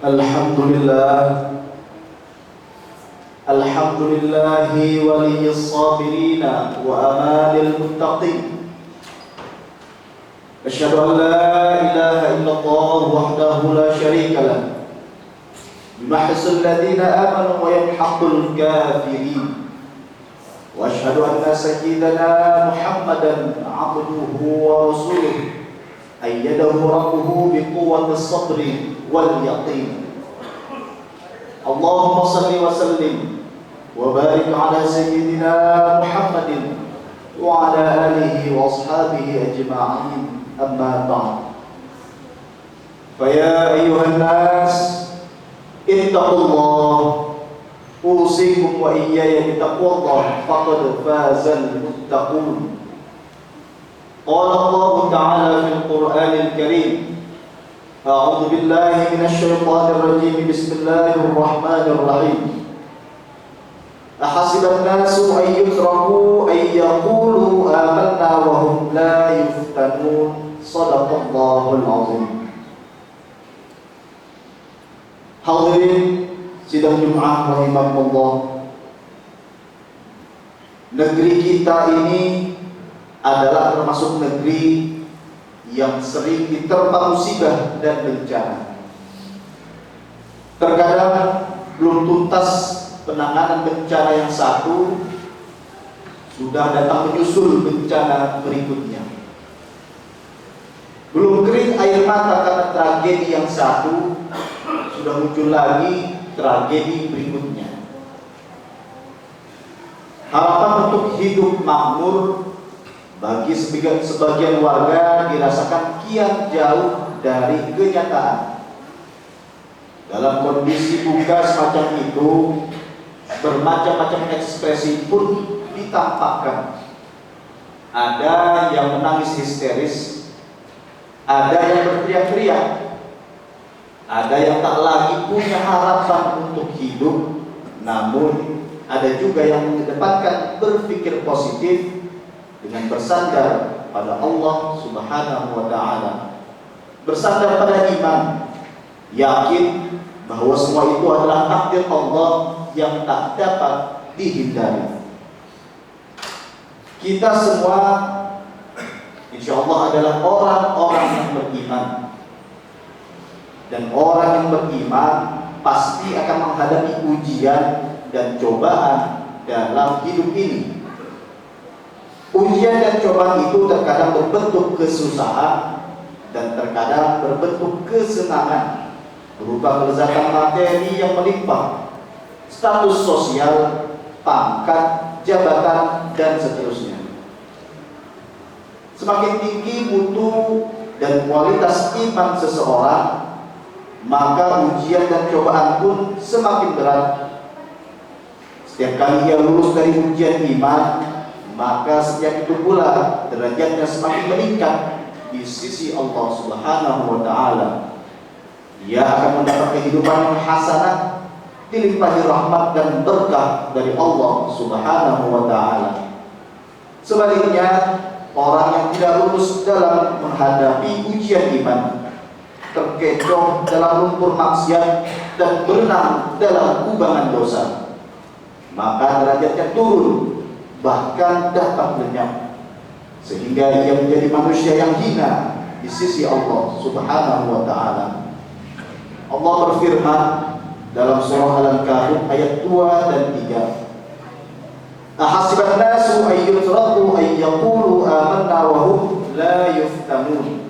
Alhamdulillah, Alhamdulillahi waliyyis sabirina wa amalil muttaqin. Asyhadu an la ilaha illallah wahdahu la syarika lah, yumahhisul ladzina amanu wa yamhaqul kafirin. Wa asyhadu anna sayyidana Muhammadan abduhu wa rasuluh, ayyadahu rabbuhu biquwwatis sabri wal yaqin. Allahumma salli wa sallim wa barik ala sayyidina Muhammadin wa ala alihi wa ashabihi ajma'in. Amma ba'd. Fa ya ayyuhan nas ittaqullah, usikum wa iyaya bittaqwallah, faqad fazal muttaqun. Qala Allah ta'ala fil Qur'anil Karim, a'udzu billahi minasy syaithanir rajim, bismillahir rahmanir rahim. Ahasiban nasu ay yutraku ay yaqulu amanna wa hum la yuftanun. Shadaqallahul azim. Hadirin sidang Jumat rahimakumullah, negeri kita ini adalah termasuk negeri yang sering diterpa musibah dan bencana. Terkadang belum tuntas penanganan bencana yang satu, sudah datang menyusul bencana berikutnya. Belum kering air mata karena tragedi yang satu, sudah muncul lagi tragedi berikutnya. Harapan untuk hidup makmur bagi sebagian warga dirasakan kian jauh dari kenyataan. Dalam kondisi buka semacam itu, bermacam-macam ekspresi pun ditampakkan. Ada yang menangis histeris, ada yang berteriak-teriak, ada yang tak lagi punya harapan untuk hidup. Namun ada juga yang mengedepankan berpikir positif dengan bersandar pada Allah Subhanahu wa ta'ala, bersandar pada iman, yakin bahwa semua itu adalah takdir Allah yang tak dapat dihindari. Kita semua insya Allah adalah orang-orang yang beriman, dan orang yang beriman pasti akan menghadapi ujian dan cobaan dalam hidup ini. Ujian dan cobaan itu terkadang berbentuk kesusahan dan terkadang berbentuk kesenangan, berupa kelezatan materi yang melimpah, status sosial, pangkat, jabatan, dan seterusnya. Semakin tinggi mutu dan kualitas iman seseorang, maka ujian dan cobaan pun semakin berat. Setiap kali ia lulus dari ujian iman, maka setiap itu pula derajatnya semakin meningkat di sisi Allah Subhanahu wa ta'ala. Ia akan mendapat kehidupan yang hasanah, dilimpahi rahmat dan berkah dari Allah Subhanahu wa ta'ala. Sebaliknya, orang yang tidak lulus dalam menghadapi ujian iman, terkecoh dalam lumpur maksiat dan berenang dalam kubangan dosa, maka derajatnya turun, bahkan dapat lenyap, sehingga ia menjadi manusia yang hina di sisi Allah Subhanahu wa ta'ala. Allah berfirman dalam surah Al-Ankabut ayat 2 dan 3, ahasiban nasu ay yutraku ay yaqulu amanna wa hum la yuftanun.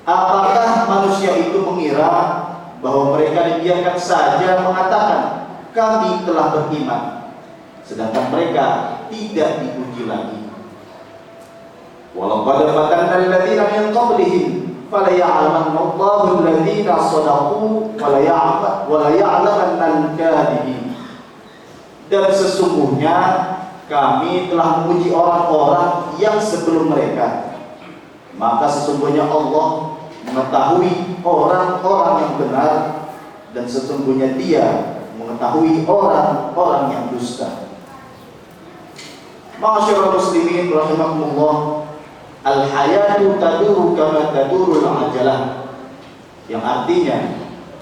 Apakah manusia itu mengira bahwa mereka dibiarkan saja mengatakan kami telah beriman, sedangkan mereka tidak diuji lagi? Walau qad fatanna alladziina min qablihim fala ya'lamanna Allahu alladziina shadaqu wa la ya'lamanna al-kadhibin. Dan sesungguhnya kami telah menguji orang-orang yang sebelum mereka, maka sesungguhnya Allah mengetahui orang-orang yang benar, dan sesungguhnya Dia mengetahui orang-orang yang dusta. Ma'asyiral muslimin rahimakumullah, al-hayatu taduru kama tadurul ajalah. yang artinya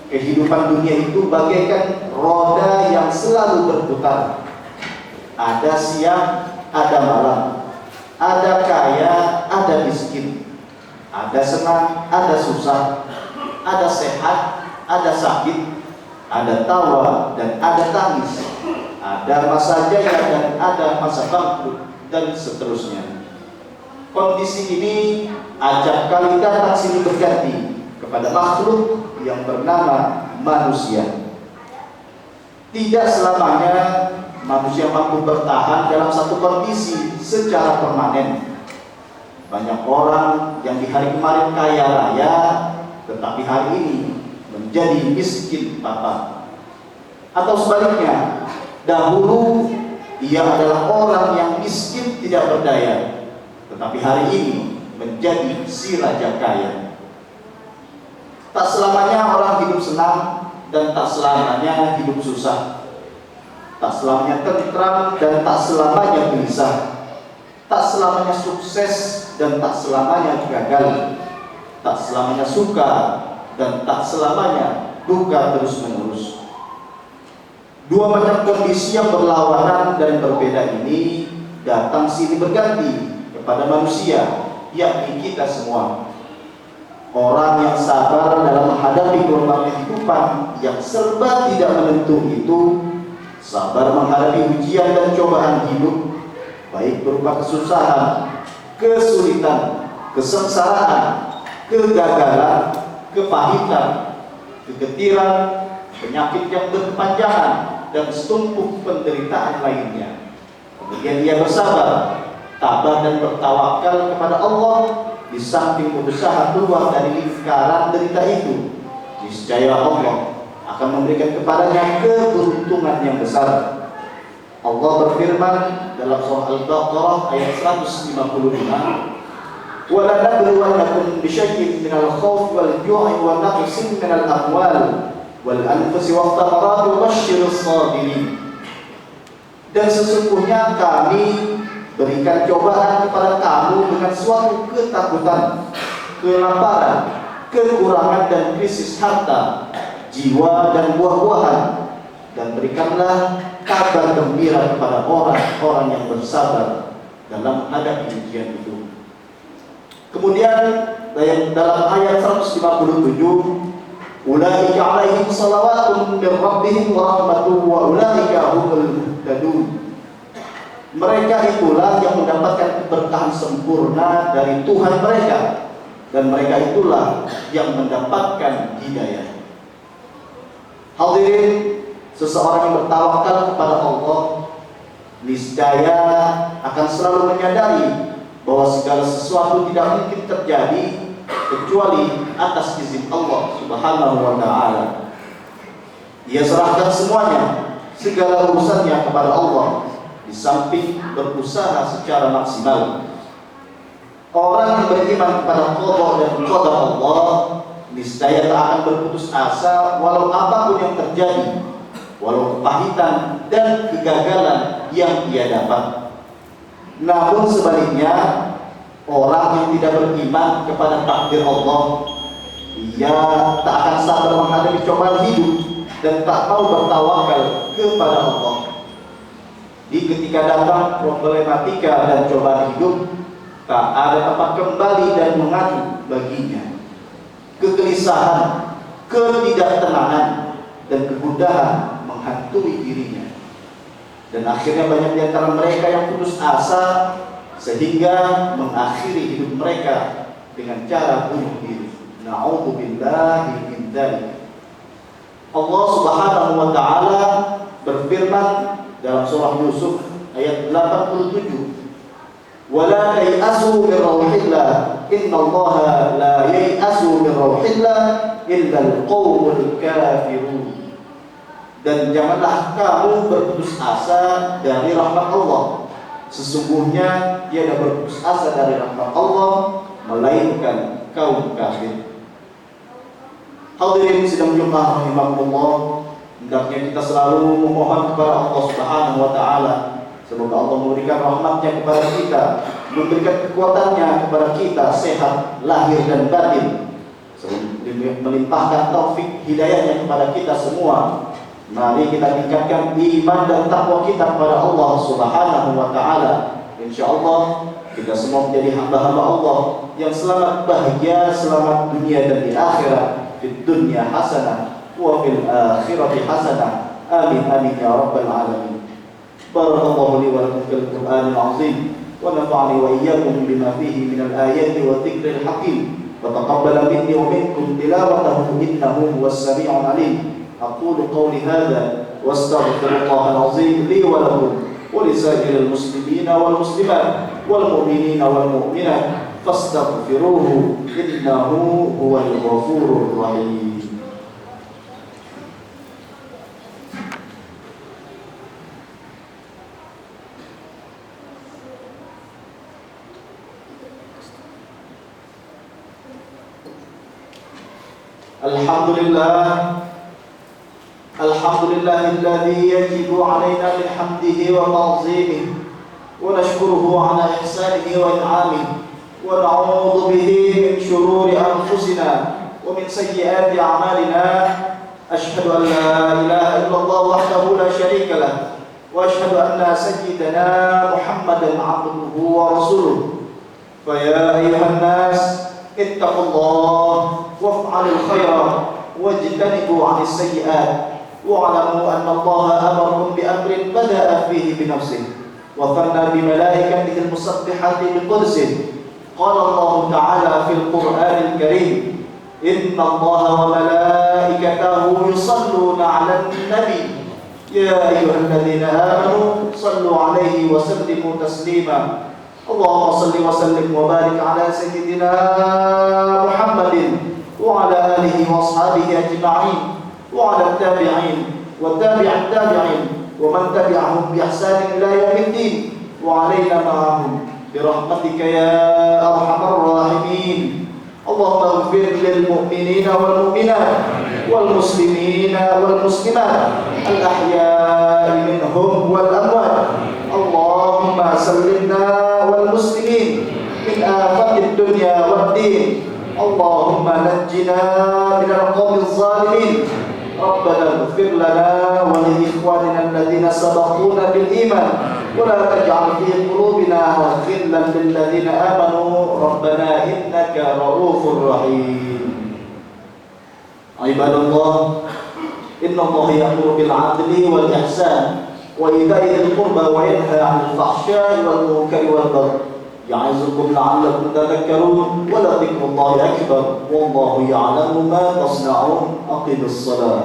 kehidupan dunia itu bagaikan roda yang selalu berputar. Ada siang, ada malam, ada kaya, ada miskin, ada senang, ada susah, ada sehat, ada sakit, ada tawa dan ada tangis, ada masa jaya dan ada masa bangkrut, dan seterusnya. Kondisi ini acap kali datang silih berganti kepada makhluk yang bernama manusia. Tidak selamanya manusia mampu bertahan dalam satu kondisi secara permanen. Banyak orang yang di hari kemarin kaya raya, tetapi hari ini menjadi miskin papa. Atau sebaliknya, dahulu ia adalah orang yang miskin tidak berdaya, tetapi hari ini menjadi si raja kaya. Tak selamanya orang hidup senang dan tak selamanya hidup susah. Tak selamanya tentram dan tak selamanya gelisah. Tak selamanya sukses dan tak selamanya gagal. Tak selamanya suka dan tak selamanya duka terus-menerus. Dua macam kondisi yang berlawanan dan berbeda ini datang silih berganti kepada manusia, yakni kita semua. Orang yang sabar dalam menghadapi gelombang kehidupan yang serba tidak menentu itu, sabar menghadapi ujian dan cobaan hidup, baik berupa kesusahan, kesulitan, kesengsaraan, kegagalan, kepahitan, kegetiran, penyakit yang berkepanjangan, dan setumpuk penderitaan lainnya. Kemudian ia bersabar, tabah dan bertawakal kepada Allah di samping berusaha keluar dari lingkaran derita itu. Niscaya Allah akan memberikan kepadanya keberuntungan yang besar. Allah berfirman dalam surah Al-Baqarah ayat 155, "Wa la nabluwannakum bisyai'in minal khawfi wal ju'i wa naqsin minal amwal wal anfusi wath thamarati wa basyyiris sabirin." Dan sesungguhnya kami berikan cobaan kepada kamu dengan suatu ketakutan, kelaparan, kekurangan dan krisis harta, jiwa dan buah-buahan, dan berikanlah kabar gembira kepada orang-orang yang bersabar dalam menghadapi ujian itu. Kemudian dalam ayat 157, "Ulaika 'alaihim shalawatun min rabbihim wa rahmatuhu wa ulaika humul muhtadun." Mereka itulah yang mendapatkan keberkahan sempurna dari Tuhan mereka, dan mereka itulah yang mendapatkan hidayah. Hadirin, seseorang yang bertawakal kepada Allah niscaya akan selalu menyadari bahwa segala sesuatu tidak mungkin terjadi kecuali atas izin Allah Subhanahu wa ta'ala. Ia serahkan semuanya, segala urusannya kepada Allah, di samping berusaha secara maksimal. Orang yang beriman kepada qada dan qadar Allah niscaya tak akan berputus asa walau apapun yang terjadi, walau kepahitan dan kegagalan yang ia dapat. Namun sebaliknya, orang yang tidak beriman kepada takdir Allah, ia tak akan sabar menghadapi cobaan hidup dan tak mau bertawakal kepada Allah. Di ketika datang problematika dan cobaan hidup, tak ada tempat kembali dan mengadu baginya. Kegelisahan, ketidaktenangan, dan kegundahan menghantui dirinya. Dan akhirnya banyak di antara mereka yang putus asa sehingga mengakhiri hidup mereka dengan cara bunuh diri. Na'udzubillahi min dzalik. Allah Subhanahu wa ta'ala berfirman dalam surah Yusuf ayat 87, "Wala yai'asu min rauhillah, innallaha la yai'asu min rauhillah illa al-qaumul kafirun." Dan janganlah kamu berputus asa dari rahmat Allah. Sesungguhnya tiada berputus asa dari rahmat Allah melainkan kaum kafir. Hadirin sidang Jumat rahimakumullah, hendaknya kita selalu memohon kepada Allah Subhanahu wa ta'ala, semoga Allah memberikan rahmatnya kepada kita, memberikan kekuatannya kepada kita, sehat lahir dan batin, melimpahkan taufik hidayahnya kepada kita semua. Mari kita tingkatkan iman dan takwa kita kepada Allah Subhanahu wa taala. Insyaallah kita semua menjadi hamba-hamba Allah yang selamat bahagia, selamat dunia dan di akhirat. Fid dunya hasanah wa fil akhirati hasanah. Amin amin ya rabbal alamin. Barakallahu li wa lakum fil Qur'anil azim wa nafa'ani wa iyyakum bima fihi minal ayati wa dzikril hakim. Wa taqabbala minni wa minkum tilawatahu innahu huwas sami'ul alim. أقول قولي هذا واستغفر الله العظيم لي ولكم ولسائر المسلمين والمسلمات والمؤمنين والمؤمنات فاستغفروه إنه هو الغفور الرحيم. الحمد لله الذي يجب علينا بحمده وتعظيمه ونشكره على إحسانه وإنعامه ونعوذ به من شرور أنفسنا ومن سيئات أعمالنا. أشهد أن لا إله إلا الله وحده لا شريك له وأشهد أن سيدنا محمدا عبده ورسوله. فيا أيها الناس اتقوا الله وافعلوا الخير واجتنبوا عن السيئات واعلموا أن الله أمركم بأمر بدأ فيه بنفسه وثنى بملائكته المسبحة بقدسه. قال الله تعالى في القرآن الكريم إن الله وملائكته يصلون على النبي يا أيها الذين آمنوا صلوا عليه وسلموا تسليما. اللهم صل وسلم وبارك على سيدنا محمد وعلى آله وأصحابه أجمعين وعلى التابعين والتابع التابعين ومن تبعهم بإحسان إلى يوم الدين وعلينا معهم برحمتك يا أرحم الراحمين. اللهم اغفر للمؤمنين والمؤمنات والمسلمين والمسلمات الأحياء منهم والأموات. اللهم سلمنا والمسلمين من آفات الدنيا والدين. اللهم نجنا من القوم الظالمين. ربنا اغفر لنا ولإخواننا الذين سبقونا بالإيمان ولا تجعل في قلوبنا غلا للذين آمنوا ربنا إنك رؤوف رحيم. عباد الله إن الله يأمر بالعدل والإحسان وإيتاء ذي القربى وينهى عن الفحشاء والمنكر والبغي يعظكم لعلكم تذكرون ولذكر الله أكبر والله يعلم ما تصنعون. أقم الصلاة.